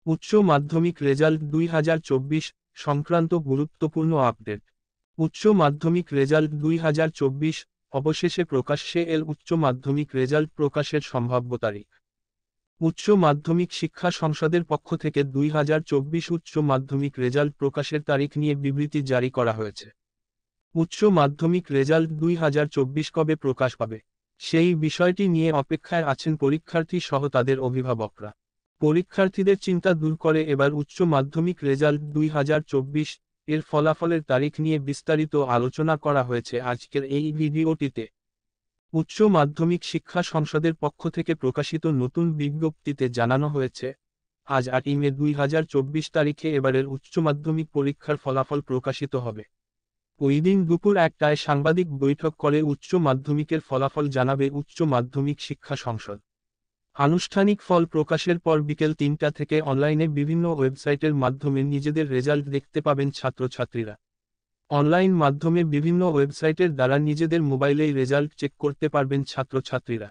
উচ্চ মাধ্যমিক রেজাল্ট 2024 সংক্রান্ত গুরুত্বপূর্ণ আপডেট। উচ্চ মাধ্যমিক রেজাল্ট 2024 অবশেষে প্রকাশ্যে এল। উচ্চ মাধ্যমিক রেজাল্ট প্রকাশের সম্ভাব্য তারিখ। উচ্চ মাধ্যমিক শিক্ষা সংসদের পক্ষ থেকে 2024 উচ্চ মাধ্যমিক রেজাল্ট প্রকাশের তারিখ নিয়ে বিবৃতি জারি করা হয়েছে। উচ্চ মাধ্যমিক রেজাল্ট 2024 কবে প্রকাশ পাবে, সেই বিষয়টি নিয়ে অপেক্ষায় আছেন পরীক্ষার্থী সহ তাদের অভিভাবকরা। পরীক্ষার্থীদের চিন্তা দূর করে এবার উচ্চ মাধ্যমিক রেজাল্ট 2024 এর ফলাফলের তারিখ নিয়ে বিস্তারিত আলোচনা করা হয়েছে আজকের এই ভিডিওটিতে। উচ্চ মাধ্যমিক শিক্ষা সংসদের পক্ষ থেকে প্রকাশিত নতুন বিজ্ঞপ্তিতে জানানো হয়েছে, আজ 8 মে 2024 তারিখে এবারের উচ্চ মাধ্যমিক পরীক্ষার ফলাফল প্রকাশিত হবে। ওই দিন দুপুর 1টায় সাংবাদিক বৈঠক করে উচ্চ মাধ্যমিকের ফলাফল জানাবে উচ্চ মাধ্যমিক শিক্ষা সংসদ। আনুষ্ঠানিক ফল প্রকাশের পর বিকেল 3টা থেকে অনলাইনে বিভিন্ন ওয়েবসাইটের মাধ্যমে নিজেদের রেজাল্ট দেখতে পাবেন ছাত্রছাত্রীরা। অনলাইন মাধ্যমে বিভিন্ন ওয়েবসাইটের দ্বারা নিজেদের মোবাইলেই রেজাল্ট চেক করতে পারবেন ছাত্রছাত্রীরা।